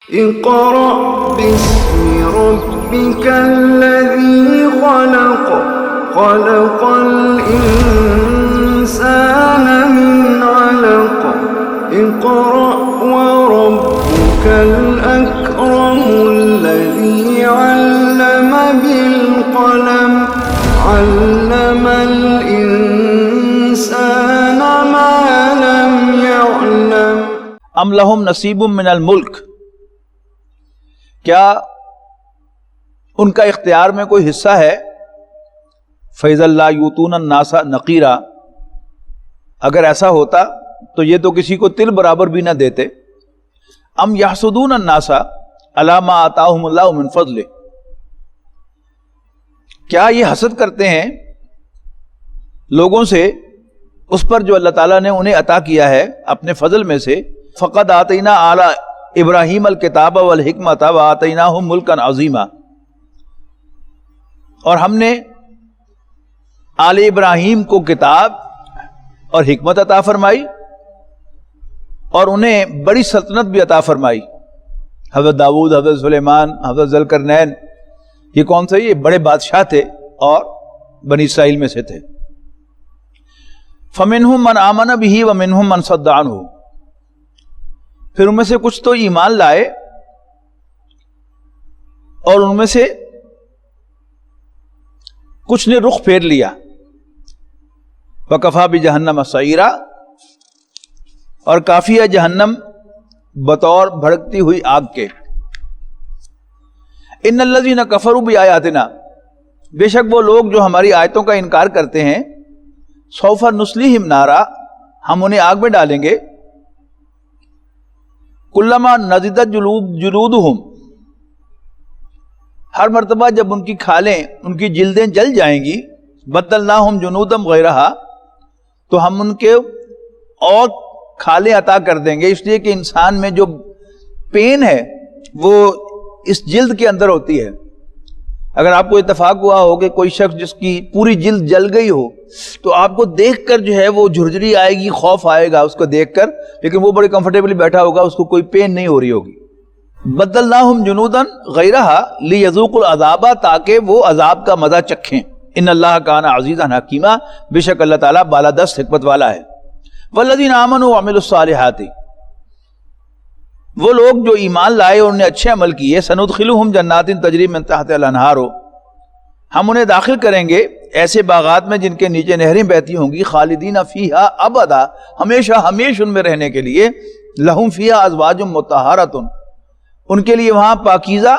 اقرأ باسم ربك الذي خلق خلق الإنسان من علق اقرأ وربك الأكرم الذي علم بالقلم علم الإنسان ما لم يعلم ام لہم نصیب من الملک، کیا ان کا اختیار میں کوئی حصہ ہے؟ فَإِذَا لَا يُؤْتُونَ النَّاسَ نَقِيرًا، اگر ایسا ہوتا تو یہ تو کسی کو تل برابر بھی نہ دیتے۔ ام يَحْسُدُونَ النَّاسَ عَلَىٰ مَا آتَاهُمُ اللَّهُ مِنْ فَضْلِهِ، کیا یہ حسد کرتے ہیں لوگوں سے اس پر جو اللہ تعالیٰ نے انہیں عطا کیا ہے اپنے فضل میں سے؟ فَقَدْ آتَيْنَا آلَ ابراہیم الکتاب والحکمت وآتیناہم ملکا عظیما، اور ہم نے آل ابراہیم کو کتاب اور حکمت عطا فرمائی اور انہیں بڑی سلطنت بھی عطا فرمائی۔ حضرت داؤد، حضرت سلیمان، حضرت ذوالقرنین، یہ کون سے؟ یہ بڑے بادشاہ تھے اور بنی اسرائیل میں سے تھے۔ فَمِنْهُمْ مَنْ آمَنَ بِهِ وَمِنْهُمْ مَنْ صَدَّ عَنْهُ، پھر ان میں سے کچھ تو ایمان لائے اور ان میں سے کچھ نے رخ پھیر لیا۔ وَكَفَى بِجَهَنَّمَ سَعِيرًا، اور کافی ہے جہنم بطور بھڑکتی ہوئی آگ کے۔ ان الذین کفروا بآیاتنا، بے شک وہ لوگ جو ہماری آیتوں کا انکار کرتے ہیں، سوف نصلیہم نارا، ہم انہیں آگ میں ڈالیں گے۔ کلما نضجت جلودہم، ہر مرتبہ جب ان کی کھالیں، ان کی جلدیں جل جائیں گی، بدلناہم جنودا غیرہا، تو ہم ان کے اور کھالیں عطا کر دیں گے، اس لیے کہ انسان میں جو پین ہے وہ اس جلد کے اندر ہوتی ہے۔ اگر آپ کو اتفاق ہوا ہو کہ کوئی شخص جس کی پوری جلد جل گئی ہو تو آپ کو دیکھ کر جو ہے وہ جھرجھری آئے گی، خوف آئے گا اس کو دیکھ کر، لیکن وہ بڑے کمفرٹیبلی بیٹھا ہوگا، اس کو کوئی پین نہیں ہو رہی ہوگی۔ بدلناہم جنودا غیرہا لیذوقوا العذاب، تاکہ وہ عذاب کا مزہ چکھیں۔ ان اللہ کان عزیزا حکیما، بے شک اللہ تعالیٰ بالادست حکمت والا ہے۔ والذین آمنوا وعملوا الصالحات، وہ لوگ جو ایمان لائے اور انہیں اچھے عمل کیے، سندخلہم جنات تجری من تحتہا الانہار، ہم انہیں داخل کریں گے ایسے باغات میں جن کے نیچے نہریں بہتی ہوں گی، خالدین فیہا ابدا، ہمیشہ ہمیش ان میں رہنے کے لیے، لہم فیہا ازواج مطہرۃ، ان کے لیے وہاں پاکیزہ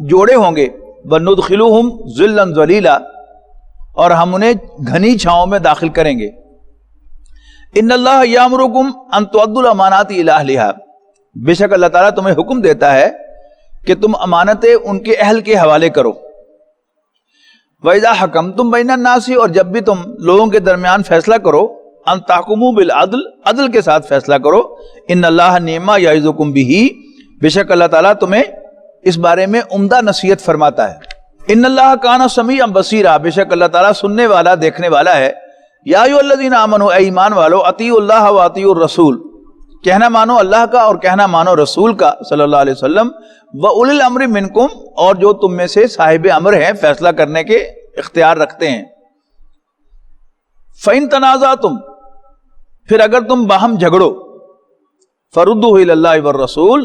جوڑے ہوں گے، وندخلہم ظلا ظلیلا، اور ہم انہیں گھنی چھاؤں میں داخل کریں گے۔ ان اللہ یامرکم ان تؤدوا الامانات الی اہلہا، بے شک اللہ تعالیٰ تمہیں حکم دیتا ہے کہ تم امانتیں ان کے اہل کے حوالے کرو۔ وَإِذَا حَكَمْتُمْ بَيْنَ النَّاسِ، اور جب بھی تم لوگوں کے درمیان فیصلہ کرو، أَن تَحْكُمُوا بِالْعَدْلِ، عدل کے ساتھ فیصلہ کرو۔ إِنَّ اللَّهَ نِعْمَ يَعِظُكُمْ بِهِ، بے شک اللہ تعالیٰ تمہیں اس بارے میں عمدہ نصیحت فرماتا ہے۔ إِنَّ اللَّهَ كَانَ سَمِيعًا بَصِيرًا، بے شک اللہ تعالیٰ سننے والا دیکھنے والا ہے۔ یا ایھا الذین آمنوا، اے ایمان والو، اطیعوا اللہ واطیعوا الرسول، کہنا مانو اللہ کا اور کہنا مانو رسول کا صلی اللہ علیہ وسلم، وَأُولِي الْأَمْرِ مِنْكُمْ، اور جو تم میں سے صاحب امر ہیں، فیصلہ کرنے کے اختیار رکھتے ہیں۔ فَإِن تَنَازَعْتُمْ، پھر اگر تم باہم جھگڑو، فَرُدُّوهُ إِلَى اللَّهِ وَالرَّسُولِ،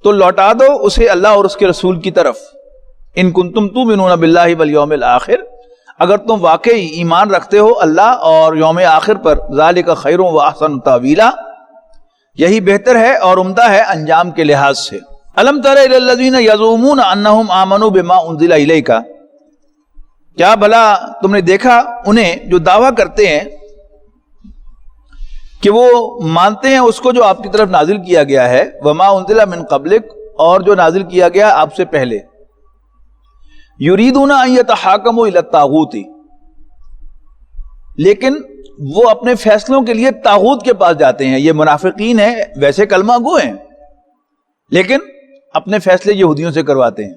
تو لوٹا دو اسے اللہ اور اس کے رسول کی طرف۔ إِن كُنتُمْ تُؤْمِنُونَ بِاللَّهِ وَالْيَوْمِ الْآخِرِ، اگر تم واقعی ایمان رکھتے ہو اللہ اور یوم آخر پر، ذَلِكَ خَيْرٌ وَأَحْسَنُ تَأْوِيلًا، یہی بہتر ہے اور عمدہ ہے انجام کے لحاظ سے۔ أَلَمْ تَرَ إِلَى الَّذِينَ يَزْعُمُونَ أَنَّهُمْ آمَنُوا بِمَا أُنزِلَ إِلَيْكَ، کیا بھلا تم نے دیکھا انہیں جو دعویٰ کرتے ہیں کہ وہ مانتے ہیں اس کو جو آپ کی طرف نازل کیا گیا ہے، وَمَا أُنزِلَ مِن قَبْلِكَ، اور جو نازل کیا گیا آپ سے پہلے، یریدون ان یتحاکموا الی الطاغوت، لیکن وہ اپنے فیصلوں کے لیے طاغوت کے پاس جاتے ہیں۔ یہ منافقین ہیں، ویسے کلمہ گو ہیں لیکن اپنے فیصلے یہودیوں سے کرواتے ہیں۔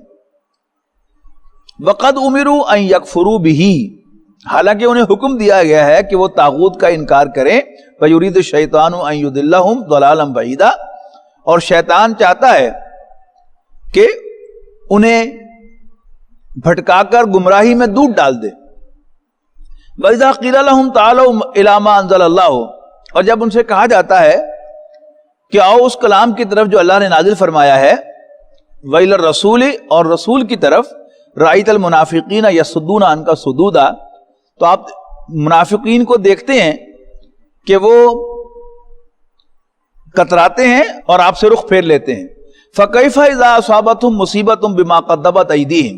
وقد امروا ان یکفروا بہ، حالانکہ انہیں حکم دیا گیا ہے کہ وہ طاغوت کا انکار کریں۔ ویرید الشیطان ان یضلہم ضلالا بعیدا، اور شیطان چاہتا ہے کہ انہیں بھٹکا کر گمراہی میں دودھ ڈال دے. وَإِذَا قِيلَ لَهُمْ تَعَالَوْا إِلَىٰ مَا أَنزَلَ اللَّهُ، اور جب ان سے کہا جاتا ہے کہ آؤ اس کلام کی طرف جو اللہ نے نازل فرمایا ہے، وَإِلَى الرَّسُولِ، اور رسول کی طرف، رَأَيْتَ الْمُنَافِقِينَ يَصُدُّونَ عَنْكَ صُدُودًا، تو آپ منافقین کو دیکھتے ہیں کہ وہ کتراتے ہیں اور آپ سے رخ پھیر لیتے ہیں. فَكَيْفَ إِذَا أَصَابَتْهُمْ مُصِيبَةٌ بِمَا قَدَّمَتْ أَيْدِيهِمْ،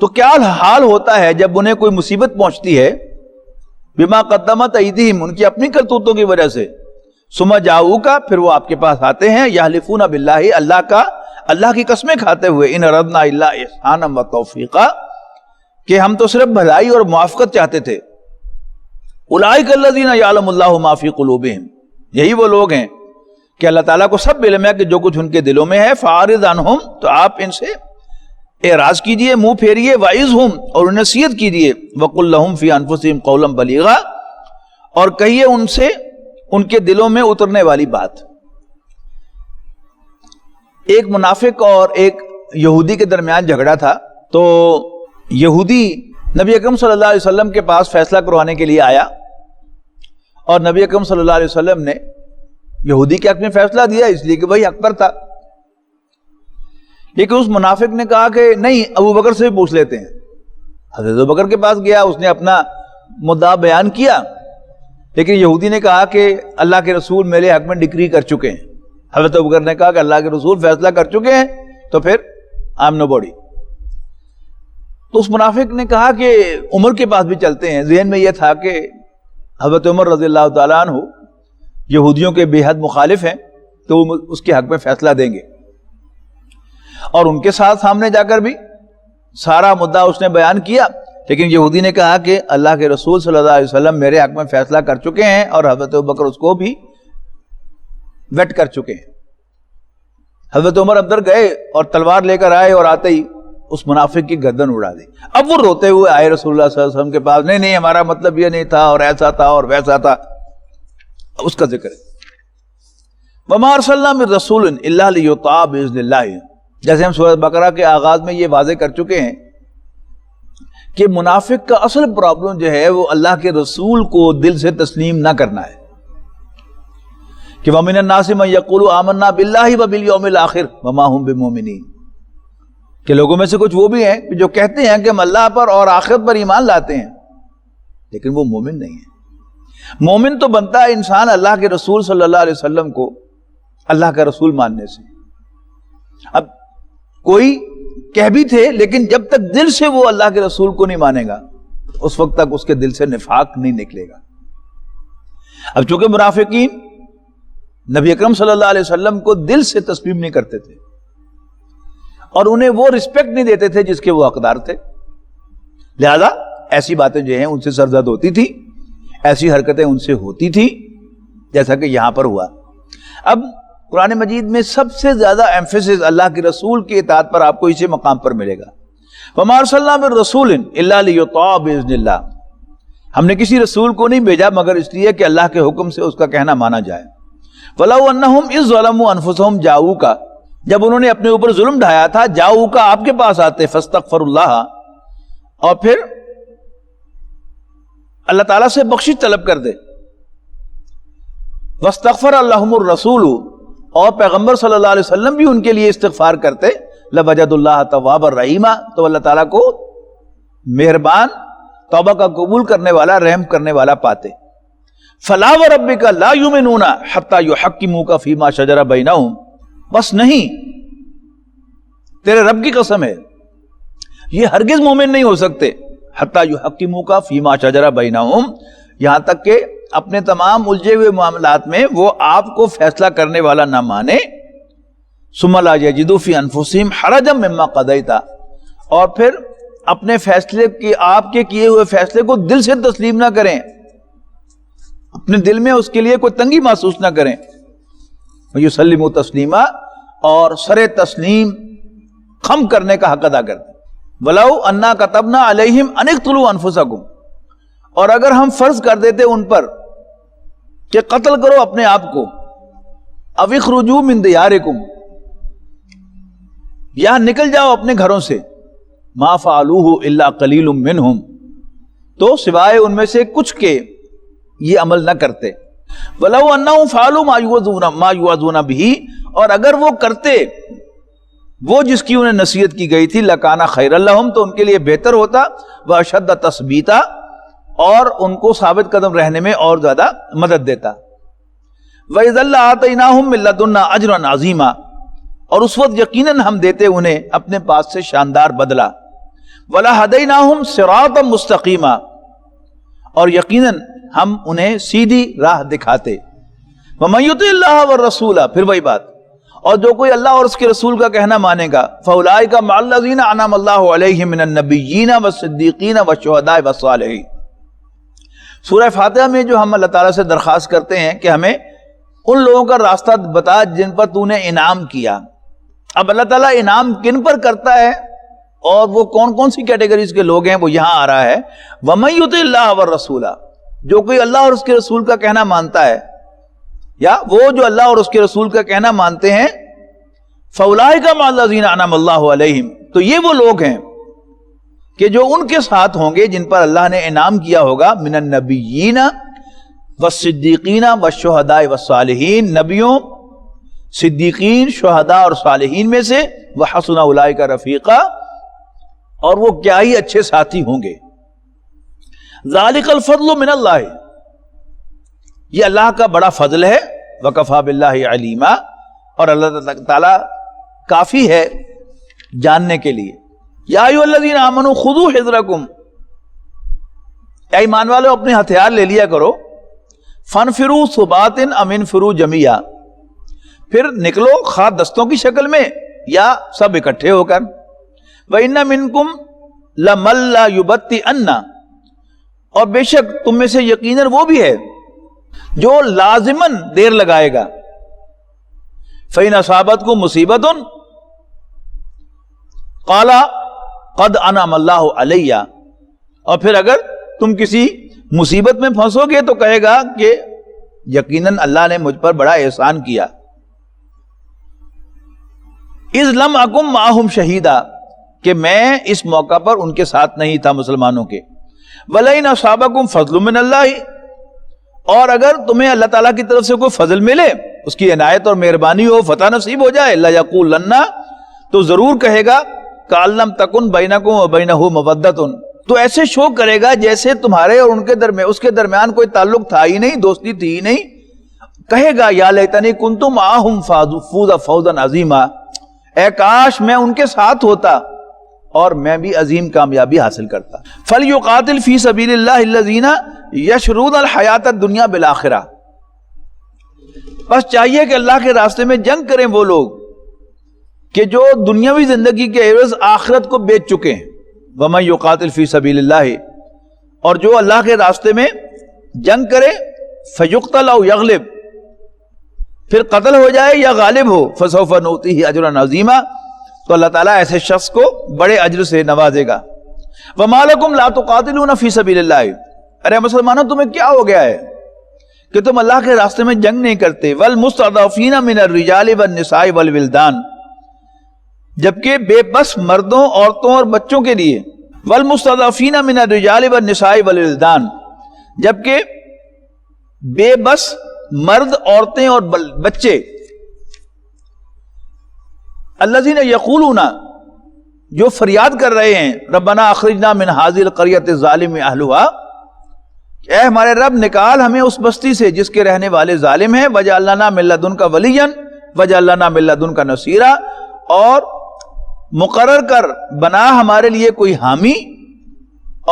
تو کیا حال ہوتا ہے جب انہیں کوئی مصیبت پہنچتی ہے، بِمَا قَدَّمَتْ أَيْدِيهِمْ، ان کی اپنی کرتوتوں کی وجہ سے، ثُمَّ جَاءُوكَ، پھر وہ آپ کے پاس آتے ہیں، يَحْلِفُونَ بِاللَّهِ، اللہ کی قسمیں کھاتے ہوئے، إِنْ أَرَدْنَا إِلَّا إِحْسَانًا وَتَوْفِيقًا، کہ ہم تو صرف بھلائی اور موافقت چاہتے تھے. أُولَٰئِكَ الَّذِينَ يَعْلَمُ اللَّهُ مَا فِي قُلُوبِهِمْ، یہی وہ لوگ ہیں کہ اللہ تعالیٰ کو سب علم ہے کہ جو کچھ ان کے دلوں میں ہے. فَأَعْرِضْ عَنْهُمْ، تو آپ ان سے اعراض کیجئے، منہ پھیریے. وَعِظْهُمْ، اور انہیں نصیحت کیجئے. وَقُلْ لَهُمْ فِي أَنفُسِهِمْ قَوْلًا بَلِيغًا، اور کہیے ان سے ان کے دلوں میں اترنے والی بات. ایک منافق اور ایک یہودی کے درمیان جھگڑا تھا. تو یہودی نبی اکرم صلی اللہ علیہ وسلم کے پاس فیصلہ کروانے کے لیے آیا، اور نبی اکرم صلی اللہ علیہ وسلم نے یہودی کے حق میں فیصلہ دیا، اس لیے کہ وہی حق پر تھا. لیکن اس منافق نے کہا کہ نہیں، ابو بکر سے بھی پوچھ لیتے ہیں. حضرت ابو بکر کے پاس گیا، اس نے اپنا مدعا بیان کیا، لیکن یہودی نے کہا کہ اللہ کے رسول میرے حق میں ڈکری کر چکے ہیں. حضرت ابو بکر نے کہا کہ اللہ کے رسول فیصلہ کر چکے ہیں تو پھر آئی ایم نو باڈی. تو اس منافق نے کہا کہ عمر کے پاس بھی چلتے ہیں. ذہن میں یہ تھا کہ حضرت عمر رضی اللہ تعالیٰ عنہ یہودیوں کے بے حد مخالف ہیں، تو وہ اس کے حق میں فیصلہ دیں گے. اور ان کے ساتھ سامنے جا کر بھی سارا مدعا اس نے بیان کیا، لیکن یہودی نے کہا کہ اللہ کے رسول صلی اللہ علیہ وسلم میرے حق میں فیصلہ کر چکے ہیں، اور حضرت ابوبکر اس کو بھی ویٹ کر چکے ہیں. حضرت عمر اندر گئے اور تلوار لے کر آئے، اور آتے ہی اس منافق کی گردن اڑا دی. اب وہ روتے ہوئے آئے رسول اللہ صلی اللہ علیہ وسلم کے پاس، نہیں ہمارا مطلب یہ نہیں تھا، اور ایسا تھا اور ویسا تھا. اس کا ذکر ہے وَمَا أَرْسَلْنَا مِن رَّسُولٍ إِلَّا لِيُطَاعَ بِإِذْنِ اللَّهِ. جیسے ہم سورۃ بقرہ کے آغاز میں یہ واضح کر چکے ہیں کہ منافق کا اصل پرابلم جو ہے وہ اللہ کے رسول کو دل سے تسلیم نہ کرنا ہے. کہ وَمِنَ النَّاسِ مَن يَقُولُ آمَنَّا بِاللَّهِ وَبِالْيَوْمِ الْآخِرِ وَمَا هُم بِمُؤْمِنِينَ، کہ لوگوں میں سے کچھ وہ بھی ہیں جو کہتے ہیں کہ ہم اللہ پر اور آخرت پر ایمان لاتے ہیں، لیکن وہ مومن نہیں ہیں. مومن تو بنتا ہے انسان اللہ کے رسول صلی اللہ علیہ وسلم کو اللہ کا رسول ماننے سے. اب کوئی کہہ بھی تھے، لیکن جب تک دل سے وہ اللہ کے رسول کو نہیں مانے گا، اس وقت تک اس کے دل سے نفاق نہیں نکلے گا. اب چونکہ منافقین نبی اکرم صلی اللہ علیہ وسلم کو دل سے تسلیم نہیں کرتے تھے، اور انہیں وہ رسپیکٹ نہیں دیتے تھے جس کے وہ حقدار تھے، لہذا ایسی باتیں جو ہیں ان سے سرزد ہوتی تھی، ایسی حرکتیں ان سے ہوتی تھی، جیسا کہ یہاں پر ہوا. اب قرآن مجید میں سب سے زیادہ ایمفیسس اللہ کے رسول کی اطاعت پر آپ کو اسی مقام پر ملے گا. وَمَا أَرْسَلْنَا مِن رَّسُولٍ إِلَّا لِيُطَاعَ بِإِذْنِ اللَّهِ، ہم نے کسی رسول کو نہیں بھیجا مگر اس لیے کہ اللہ کے حکم سے اس کا کہنا مانا جائے. وَلَوْ أَنَّهُمْ إِذْ ظَلَمُوا أَنفُسَهُمْ جَاءُوكَ، جب انہوں نے اپنے اوپر ظلم ڈھایا تھا، جاؤوکا آپ کے پاس آتے، فاستغفروا اللہ، اور پھر اللہ تعالیٰ سے بخشش طلب کر دے. واستغفر لهم الرسول، اور پیغمبر صلی اللہ علیہ وسلم بھی ان کے لیے استغفار کرتے، لوجدوا اللہ توابا رحیما، تو اللہ تعالیٰ کو مہربان، توبہ کا قبول کرنے والا، رحم کرنے والا پاتے. فلا وربک لا یؤمنون حتی یحکموک فیما شجر بینہم، بس نہیں، تیرے رب کی قسم ہے یہ ہرگز مومن نہیں ہو سکتے، حتی یحکموک فیما شجر بینہم، یہاں تک کہ اپنے تمام الجھے ہوئے معاملات میں وہ آپ کو فیصلہ کرنے والا نہ مانے. ثم لا یجدوا فی انفسہم حرجا مما قضیت، اور پھر اپنے فیصلے کی، آپ کے کیے ہوئے فیصلے کو دل سے تسلیم نہ کریں، اپنے دل میں اس کے لیے کوئی تنگی محسوس نہ کریں. یسلموا تسلیما، اور سر تسلیم خم کرنے کا حق ادا کرتے. ولو انا كتبنا علیہم ان اقتلوا انفسکم، اور اگر ہم فرض کر دیتے ان پر کہ قتل کرو اپنے آپ کو، او اخرجوا من دیارکم، یا نکل جاؤ اپنے گھروں سے، ما فعلوہ الا قلیل منہم، تو سوائے ان میں سے کچھ کے یہ عمل نہ کرتے، وَلَوْ أَنَّهُمْ فَعَلُوا مَا يُوعَظُونَ بِهِ، اور اگر وہ کرتے وہ جس کی انہیں نصیحت کی گئی تھی، لَكَانَ خَيْرًا لَهُمْ، تو ان کے لیے بہتر ہوتا، وَأَشَدَّ تَثْبِيتًا، اور ان کو ثابت قدم رہنے میں اور زیادہ مدد دیتا، وَإِذًا لَآتَيْنَاهُمْ مِن لَّدُنَّا أَجْرًا عَظِيمًا، اور اس وقت یقیناً ہم دیتے انہیں اپنے پاس سے شاندار بدلہ، وَلَهَدَيْنَاهُمْ صِرَاطًا مُسْتَقِيمًا، اور یقیناً ہم انہیں سیدھی راہ دکھاتے، وَمَن يُطِعِ اللَّهَ وَالرَّسُولَ، پھر وہی بات، اور جو کوئی اللہ اور اس کے رسول کا کہنا مانے گا، فَأُولَٰئِكَ مَعَ الَّذِينَ أَنْعَمَ اللَّهُ عَلَيْهِم مِّنَ النَّبِيِّينَ وَالصِّدِّيقِينَ وَالشُّهَدَاءِ وَالصَّالِحِينَ۔ سورہ فاتحہ میں جو ہم اللہ تعالیٰ سے درخواست کرتے ہیں کہ ہمیں ان لوگوں کا راستہ بتا جن پر تو نے انعام کیا، اب اللہ تعالیٰ انعام کن پر کرتا ہے اور وہ کون کون سی کیٹیگریز کے لوگ ہیں وہ یہاں آ رہا ہے، وَمَن يُطِعِ اللَّهَ وَالرَّسُولَ، جو کوئی اللہ اور اس کے رسول کا کہنا مانتا ہے، یا وہ جو اللہ اور اس کے رسول کا کہنا مانتے ہیں، فَأُولَٰئِكَ مَعَ الَّذِينَ أَنْعَمَ اللَّهُ عَلَيْهِمْ، تو یہ وہ لوگ ہیں کہ جو ان کے ساتھ ہوں گے جن پر اللہ نے انعام کیا ہوگا، من النبیین والصدیقین والشہداء والصالحین، نبیوں، صدیقین، شہداء اور صالحین میں سے، وحسن اولئک رفیقا، اور وہ کیا ہی اچھے ساتھی ہوں گے۔ ذالک الفضل من اللہ، یہ اللہ کا بڑا فضل ہے، وکفی باللہ علیما، اور اللہ تعالی کافی ہے جاننے کے لیے۔ یا ایھا الذین آمنوا خذوا حذرکم، اے ایمان والو اپنے ہتھیار لے لیا کرو، فانفروا ثبات ام انفروا جمیعا، پھر نکلو خواہ دستوں کی شکل میں یا سب اکٹھے ہو کر، وَإِنَّ مِنْكُمْ لَمَن لَا يُبَطِّئَنَّ، اور بے شک تم میں سے یقیناً وہ بھی ہے جو لازماً دیر لگائے گا، فَإِنْ أَصَابَتْكُمْ مُصِيبَةٌ قَالَ قَدْ أَنْعَمَ اللَّهُ عَلَيَّ، اور پھر اگر تم کسی مصیبت میں پھنسو گے تو کہے گا کہ یقیناً اللہ نے مجھ پر بڑا احسان کیا۔ اِذْ لَمْ أَكُن مَّعَهُمْ شَهِيدًا، کہ میں اس موقع پر ان کے ساتھ نہیں تھا مسلمانوں کے، وَلَئِنْ أَصَابَكُمْ فَضْلٌ مِّنَ اللَّهِ، اور اگر تمہیں اللہ تعالیٰ کی طرف سے کوئی فضل ملے، اس کی عنایت اور مہربانی ہو، فتح نصیب ہو جائے، لَيَقُولَنَّ، تو ضرور کہے گا، كَأَن لَّمْ تَكُن بَيْنَكُمْ وَبَيْنَهُ مَوَدَّةٌ، تو ایسے شو کرے گا جیسے تمہارے اور ان کے درمیان، اس کے درمیان کوئی تعلق تھا ہی نہیں، دوستی تھی ہی نہیں، کہے گا یا لیتنی کنت معہم فافوز فوزا عظیما، اے کاش میں ان کے ساتھ ہوتا اور میں بھی عظیم کامیابی حاصل کرتا۔ فلیقاتل فی سبیل اللہ الذین یشرون الحیات الدنیا بالآخرہ، بس چاہیے کہ اللہ کے راستے میں جنگ کریں وہ لوگ کہ جو دنیاوی زندگی کے عوض آخرت کو بیچ چکے ہیں، ومن یقاتل فی سبیل اللہ، اور جو اللہ کے راستے میں جنگ کرے، فیقتل او یغلب، پھر قتل ہو جائے یا غالب ہو، فسوف نؤتیہ اجرا عظیما، تو اللہ تعالیٰ ایسے شخص کو بڑے اجر سے نوازے گا۔ وما لکم لا تقاتلون فی سبیل اللہ، ارے مسلمانوں تمہیں کیا ہو گیا ہے کہ تم اللہ کے راستے میں جنگ نہیں کرتے، والمستضعفین من الرجال والنساء والولدان، جبکہ بے بس مردوں، عورتوں اور بچوں کے لیے، والمستضعفین من الرجال والنساء والولدان، جبکہ بے بس مرد، عورتیں اور بچے، الذین یقولون، جو فریاد کر رہے ہیں، ربنا اخرجنا من هذه القرية الظالم اهلها، اے ہمارے رب نکال ہمیں اس بستی سے جس کے رہنے والے ظالم ہیں، وجعل لنا من لدنک ولیا وجعل لنا من لدنک نصیرا، اور مقرر کر بنا ہمارے لیے کوئی حامی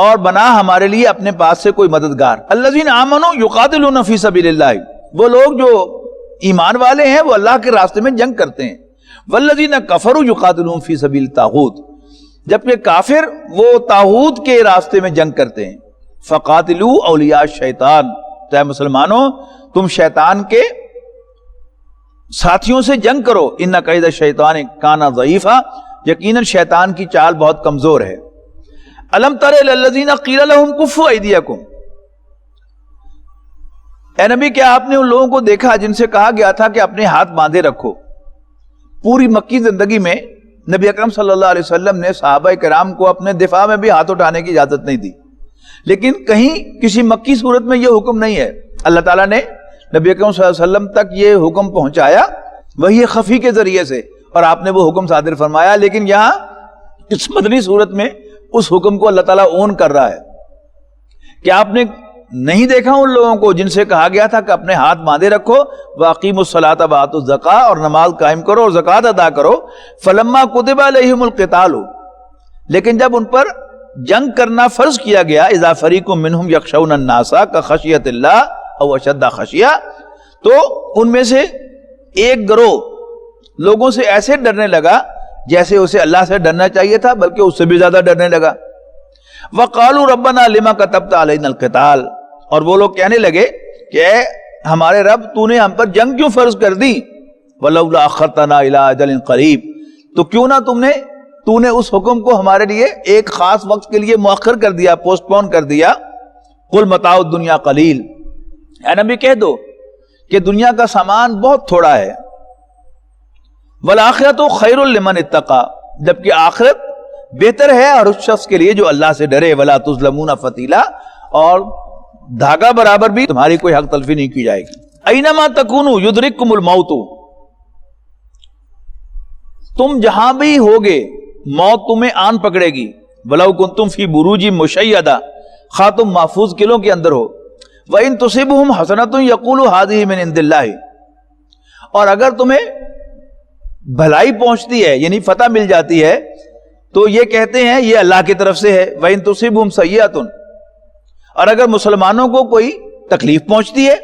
اور بنا ہمارے لیے اپنے پاس سے کوئی مددگار۔ الذین آمنوا یقاتلون فی سبیل اللہ، وہ لوگ جو ایمان والے ہیں وہ اللہ کے راستے میں جنگ کرتے ہیں، والذین کفروا یقاتلون فی سبیل الطاغوت، جبکہ کافر وہ طاغوت کے راستے میں جنگ کرتے ہیں۔ فقاتلوا اولیاء الشیطان، تو اے مسلمانوں تم شیطان کے ساتھیوں سے جنگ کرو، ان کید الشیطان کان ضعیفا، یقیناً شیطان کی چال بہت کمزور ہے۔ الم تر الی الذین قیل لهم کفوا ایدیکم، اے نبی کیا آپ نے ان لوگوں کو دیکھا جن سے کہا گیا تھا کہ اپنے ہاتھ باندھے رکھو؟ پوری مکی زندگی میں نبی اکرم صلی اللہ علیہ وسلم نے صحابہ کرام کو اپنے دفاع میں بھی ہاتھ اٹھانے کی اجازت نہیں دی، لیکن کہیں کسی مکی صورت میں یہ حکم نہیں ہے۔ اللہ تعالیٰ نے نبی اکرم صلی اللہ علیہ وسلم تک یہ حکم پہنچایا وحی خفی کے ذریعے سے، اور آپ نے وہ حکم صادر فرمایا، لیکن یہاں اس مدنی صورت میں اس حکم کو اللہ تعالیٰ اون کر رہا ہے کہ آپ نے نہیں دیکھا ان لوگوں کو جن سے کہا گیا تھا کہ اپنے ہاتھ باندھے رکھو، وَأَقِيمُوا الصَّلَاةَ وَآتُوا الزَّكَاةَ، اور نماز قائم کرو اور زکوٰۃ ادا کرو، فَلَمَّا كُتِبَ عَلَيْهِمُ الْقِتَالُ، لیکن جب ان پر جنگ کرنا فرض کیا گیا، اذا فریق منہم یخشون الناس کخشیۃ اللہ او اشد خشیہ، تو ان میں سے ایک گروہ لوگوں سے ایسے ڈرنے لگا جیسے اسے اللہ سے ڈرنا چاہیے تھا، بلکہ اس سے بھی زیادہ ڈرنے لگا۔ وقالوا ربنا لما كتبت علينا القتال، اور وہ لوگ کہنے لگے کہ اے ہمارے رب تو نے ہم پر جنگ کیوں فرض کر دی؟ ولولا اخرتنا الى اجل قریب، تو کیوں نہ تو نے اس حکم کو ہمارے لیے ایک خاص وقت کے لیے مؤخر کر دیا، پوسٹ پون کر دیا۔ قل متاع الدنیا قلیل، اے نبی کہہ دو کہ دنیا کا سامان بہت تھوڑا ہے، والآخرۃ خیر لمن اتقى، جبکہ آخرت بہتر ہے ہر اس شخص کے لیے جو اللہ سے ڈرے، ولا تظلمون فتیلا، اور دھاگا برابر بھی تمہاری کوئی حق تلفی نہیں کی جائے گی۔ اینما تکونوا یدرککم الموت، تم جہاں بھی ہوگے موت تمہیں آن پکڑے گی، ولو کنتم فی بروج مشیدہ، خواہ تم محفوظ قلعوں کے اندر ہو، وَإِن تُصِبْهُمْ حَسَنَةٌ يَقُولُوا هَذِهِ مِنْ عِنْدِ اللَّهِ، اور اگر تمہیں بھلائی پہنچتی ہے یعنی فتح مل جاتی ہے تو یہ کہتے ہیں یہ اللہ کی طرف سے ہے۔ وَإِن تُصِبْهُمْ سَيِّئَةٌ، اور اگر مسلمانوں کو کوئی تکلیف پہنچتی ہے،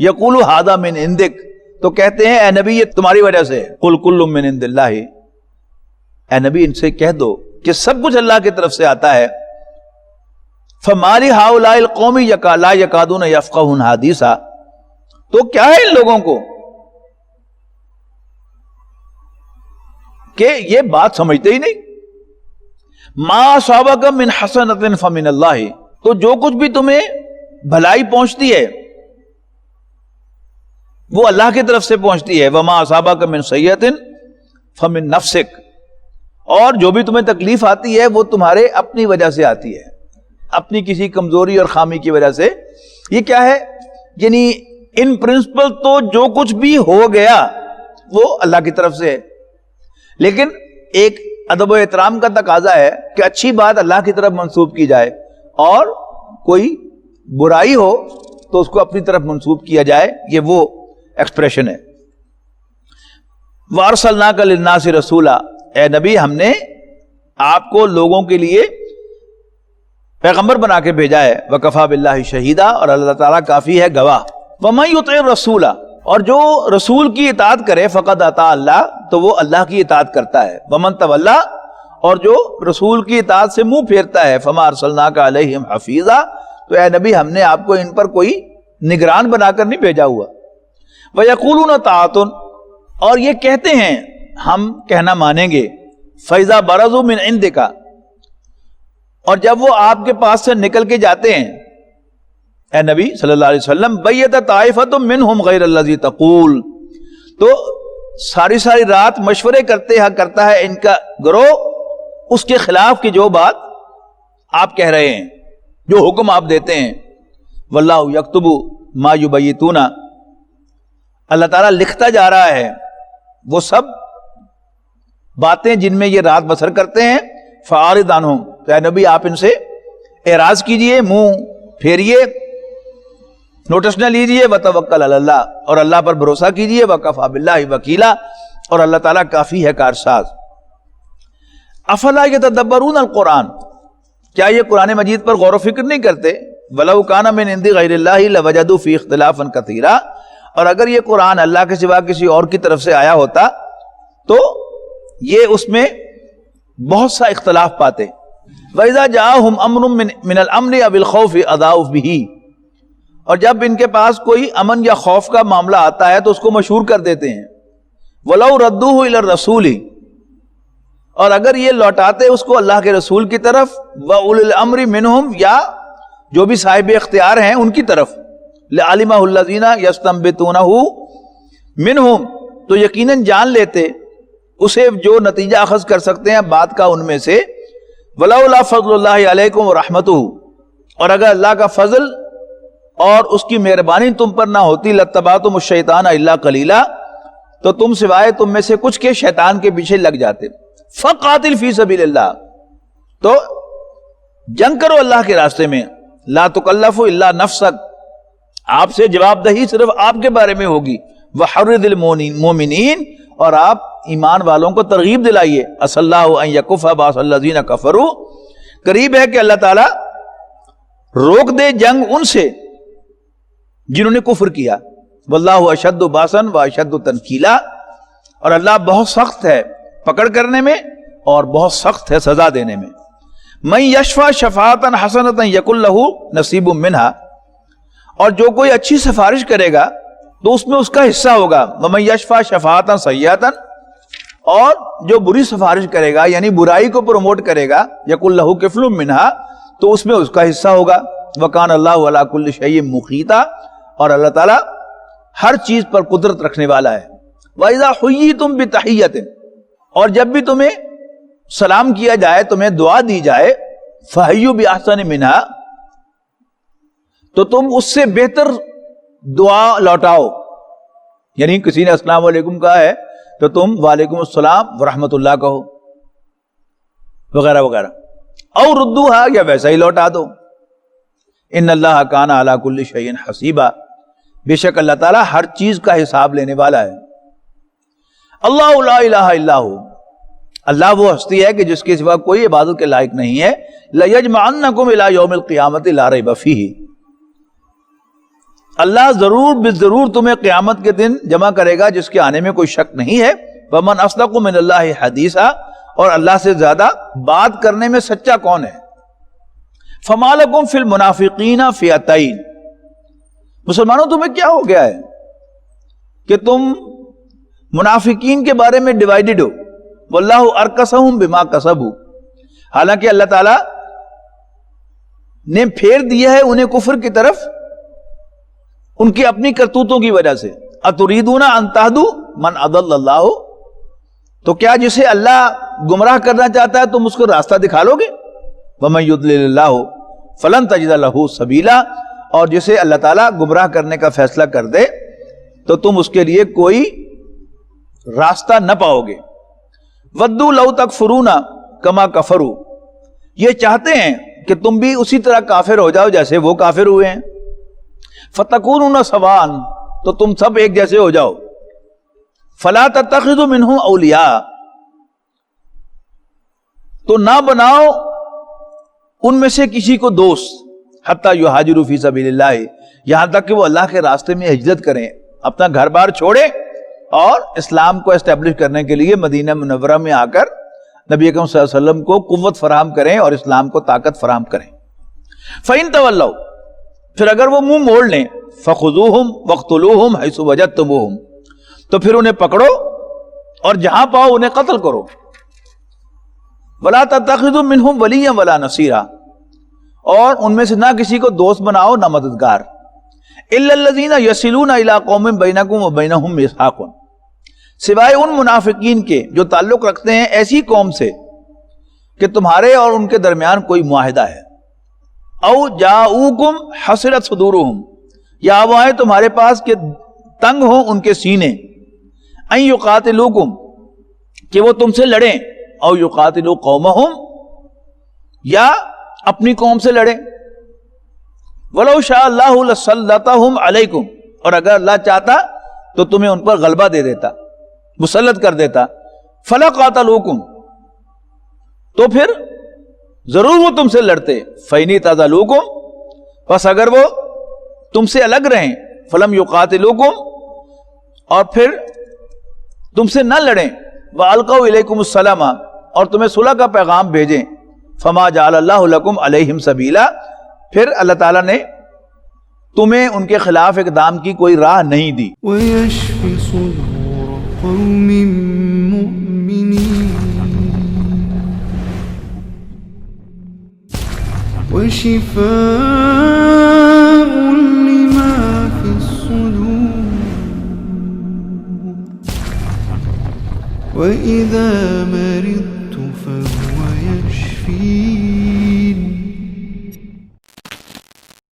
يَقُولُوا هَذَا مِنْ عِنْدِكَ، تو کہتے ہیں اے نبی یہ تمہاری وجہ سے ہے۔ قُلْ كُلٌّ مِّنْ عِنْدِ اللَّهِ، اے نبی ان سے کہہ دو کہ سب کچھ اللہ کی طرف سے آتا ہے۔ فَمَالِ هَؤُلَاءِ الْقَوْمِ لَا يَكَادُونَ يَفْقَهُونَ حَدِيثًا، تو کیا ہے ان لوگوں کو کہ یہ بات سمجھتے ہی نہیں۔ مَا أَصَابَكَ مِنْ حَسَنَةٍ فَمِنَ اللَّهِ، تو جو کچھ بھی تمہیں بھلائی پہنچتی ہے وہ اللہ کی طرف سے پہنچتی ہے۔ وَمَا أَصَابَكَ مِنْ سَيِّئَةٍ فَمِنْ نَفْسِكَ، اور جو بھی تمہیں تکلیف آتی ہے وہ تمہارے اپنی وجہ سے آتی ہے، اپنی کسی کمزوری اور خامی کی وجہ سے۔ یہ کیا ہے؟ یعنی ان پرنسپل تو جو کچھ بھی ہو گیا وہ اللہ کی طرف سے ہے، لیکن ایک ادب و احترام کا تقاضا ہے کہ اچھی بات اللہ کی طرف منسوب کی جائے، اور کوئی برائی ہو تو اس کو اپنی طرف منسوب کیا جائے، یہ وہ ایکسپریشن ہے۔ وَأَرْسَلْنَاكَ لِلنَّاسِ رَسُولًا، اے نبی ہم نے آپ کو لوگوں کے لیے پیغمبر بنا کے بھیجا ہے۔ وَكَفَى بِاللَّهِ شَهِيدًا، اور اللہ تعالیٰ کافی ہے گواہ۔ وَمَن يُطِعِ الرَّسُولَ، اور جو رسول کی اطاعت کرے، فقد اطاع اللہ، تو وہ اللہ کی اطاعت کرتا ہے۔ وَمَن تَوَلَّى، اور جو رسول کی اطاعت سے منہ پھیرتا ہے، فَمَا أَرْسَلْنَاكَ عَلَيْهِمْ حَفِيظًا، تو اے نبی ہم نے آپ کو ان پر کوئی نگران بنا کر نہیں بھیجا ہوا۔ وَيَقُولُونَ طَاعَةٌ، اور یہ کہتے ہیں ہم کہنا مانیں گے۔ فَإِذَا بَرَزُوا مِنْ عِنْدِكَ، اور جب وہ آپ کے پاس سے نکل کے جاتے ہیں اے نبی صلی اللہ علیہ وسلم، بَيَّتَ طَائِفَةٌ مِّنْهُمْ غَيْرَ الَّذِي تَقُولُ، تو ساری رات مشورے کرتا ہے ان کا گروہ اس کے خلاف کی جو بات آپ کہہ رہے ہیں، جو حکم آپ دیتے ہیں۔ وَاللَّهُ يَكْتُبُ مَا يُبَيِّتُونَ، اللہ تعالیٰ لکھتا جا رہا ہے وہ سب باتیں جن میں یہ رات بسر کرتے ہیں۔ فَأَعْرِضْ عَنْهُمْ، تو اے نبی آپ ان سے اعراض کیجئے، منہ پھیریے، نوٹس نہ لیجئے۔ وَتَوَكَّلْ عَلَى اللَّهِ، اور اللہ پر بھروسہ کیجئے۔ وَكَفَى بِاللَّهِ وَكِيلًا، اور اللہ تعالیٰ کافی ہے کارساز۔ أَفَلَا يَتَدَبَّرُونَ الْقُرْآنَ، کیا یہ قرآن مجید پر غور و فکر نہیں کرتے؟ وَلَوْ كَانَ مِنْ عِنْدِ غَيْرِ اللَّهِ لَوَجَدُوا فِيهِ اخْتِلَافًا كَثِيرًا، اور اگر یہ قرآن اللہ کے سوا کسی اور کی طرف سے آیا ہوتا تو یہ اس میں بہت سا اختلاف پاتے۔ وَإِذَا جَاءَهُمْ أَمْرٌ مِّنَ الْأَمْنِ أَوِ الْخَوْفِ أَذَاعُوا بِهِ، اور جب ان کے پاس کوئی امن یا خوف کا معاملہ آتا ہے تو اس کو مشہور کر دیتے ہیں۔ وَلَوْ رَدُّوهُ إِلَى الرَّسُولِ، اور اگر یہ لوٹاتے اس کو اللہ کے رسول کی طرف، وَأُولِي الْأَمْرِ مِنْهُمْ، یا جو بھی صاحب اختیار ہیں ان کی طرف، لعلمہ الذین یستنبطونہ منہم، تو یقیناً جان لیتے اسے جو نتیجہ اخذ کر سکتے ہیں بات کا ان میں سے، ولولا فضل اللہ علیکم ورحمتہ، اور اگر اللہ کا فضل اور اس کی مہربانی تم پر نہ ہوتی، لاتبعتم الشیطان الا قلیلا، تو تم سوائے تم میں سے کچھ کے شیطان کے پیچھے لگ جاتے۔ فقاتل فی سبیل اللہ، تو جنگ کرو اللہ کے راستے میں، لا تکلف الا نفسک، آپ سے جواب دہی صرف آپ کے بارے میں ہوگی، وحرض المؤمنین، اور آپ ایمان والوں کو ترغیب دلائیے، عسى اللہ ان یکف باس الذین کفروا، قریب ہے کہ اللہ تعالی روک دے جنگ ان سے جنہوں نے کفر کیا، واللہ اشد باسا واشد تنکیلا، اور اللہ بہت سخت ہے پکڑ کرنے میں اور بہت سخت ہے سزا دینے میں۔ من یشفع شفاعتا حسنتا یکن لہ نصیب منہا، اور جو کوئی اچھی سفارش کرے گا تو اس میں اس کا حصہ ہوگا، ومن یشفع شفاعتا سیئتا، اور جو بری سفارش کرے گا یعنی برائی کو پروموٹ کرے گا، یکن لہ کفل منہا، تو اس میں اس کا حصہ ہوگا، وکان اللہ علی کل شیء مقیتا، اور اللہ تعالی ہر چیز پر قدرت رکھنے والا ہے۔ وَإِذَا حُيِّيتُم بِتَحِيَّةٍ، اور جب بھی تمہیں سلام کیا جائے، تمہیں دعا دی جائے، فَحَيُّوا بِأَحْسَنَ مِنْهَا، تو تم اس سے بہتر دعا لوٹاؤ، یعنی کسی نے السلام علیکم کہا ہے تو تم وعلیکم السلام ورحمۃ اللہ کہو، وغیرہ وغیرہ، او ردوہا، یا ویسا ہی لوٹا دو۔ ان اللہ کان علی کل شیء حسیبا، بے شک اللہ تعالیٰ ہر چیز کا حساب لینے والا ہے۔ اللہ لا الہ الا ہو، اللہ وہ ہستی ہے کہ جس کے سوا کوئی عبادت کے لائق نہیں ہے۔ لیجمعنکم الی یوم القیامۃ لا ریب فیہ، اللہ ضرور بالضرور تمہیں قیامت کے دن جمع کرے گا جس کے آنے میں کوئی شک نہیں ہے۔ ومن اصدق من اللہ حدیثا، اور اللہ سے زیادہ بات کرنے میں سچا کون ہے۔ فما لکم فی المنافقین فئتین، مسلمانوں تمہیں کیا ہو گیا ہے کہ تم منافقین کے بارے میں ڈیوائیڈڈ ہو، واللہ ارکسہم بما کسبوا، حالانکہ اللہ تعالی نے پھیر دیا ہے انہیں کفر کی طرف ان کی اپنی کرتوتوں کی وجہ سے۔ اتریدون ان تہدوا من اضل اللہ، تو کیا جسے اللہ گمراہ کرنا چاہتا ہے تم اس کو راستہ دکھا لو گے؟ ومن یضلل اللہ فلن تجد لہ سبیلا، اور جسے اللہ تعالیٰ گمراہ کرنے کا فیصلہ کر دے تو تم اس کے لیے کوئی راستہ نہ پاؤ گے۔ ودوا لو تکفرون کما کفروا، یہ چاہتے ہیں کہ تم بھی اسی طرح کافر ہو جاؤ جیسے وہ کافر ہوئے ہیں۔ فتکونون سواء، تو تم سب ایک جیسے ہو جاؤ۔ فلا تتخذوا منہم اولیاء، تو نہ بناؤ ان میں سے کسی کو دوست، حتی یہاجروا فی سبیل اللہ، یہاں تک کہ وہ اللہ کے راستے میں ہجرت کریں، اپنا گھر بار چھوڑیں اور اسلام کو اسٹیبلش کرنے کے لیے مدینہ منورہ میں آ کر نبی اکرم صلی اللہ علیہ وسلم کو قوت فراہم کریں اور اسلام کو طاقت فراہم کریں۔ فَإِن تَوَلَّوْا، پھر اگر وہ منہ موڑ لیں، فَخُذُوهُمْ وَاقْتُلُوهُمْ حَيْثُ وَجَدتُّمُوهُمْ، تو پھر انہیں پکڑو اور جہاں پاؤ انہیں قتل کرو۔ وَلَا تَتَّخِذُوا مِنْهُمْ وَلِيًّا وَلَا نَصِيرًا، اور ان میں سے نہ کسی کو دوست بناؤ نہ مددگار۔ إِلَّا الَّذِينَ يَصِلُونَ إِلَىٰ قَوْمٍ بَيْنَكُمْ وَبَيْنَهُمْ مِيثَاقٌ، سوائے ان منافقین کے جو تعلق رکھتے ہیں ایسی قوم سے کہ تمہارے اور ان کے درمیان کوئی معاہدہ ہے۔ او جاؤکم حصرت صدورہم، یا وہ آئے تمہارے پاس کہ تنگ ہوں ان کے سینے، ان یقاتلوکم، کہ وہ تم سے لڑیں، او یقاتلو قومہم، یا اپنی قوم سے لڑیں۔ ولو شاء اللہ لسلطہم علیکم، اور اگر اللہ چاہتا تو تمہیں ان پر غلبہ دے دیتا، مسلط کر دیتا۔ فلا قاتلوکم، تو پھر ضرور وہ تم سے لڑتے۔ فَإِنِ اعْتَزَلُوكُمْ، پس اگر وہ تم سے الگ رہیں، فَلَمْ يُقَاتِلُوكُمْ، اور پھر تم سے نہ لڑیں، وَأَلْقَوْا إِلَيْكُمُ السَّلَامَ، اور تمہیں صلح کا پیغام بھیجیں، فَمَا جَعَلَ اللَّهُ لَكُمْ عَلَيْهِمْ سَبِيلًا، پھر اللہ تعالیٰ نے تمہیں ان کے خلاف اقدام کی کوئی راہ نہیں دی۔ وَيَشْفِ صُدُورَ قَوْمٍ مُّؤْمِنِينَ وَشِفَاءٌ لِمَا وإذا مرضت فهو يشفين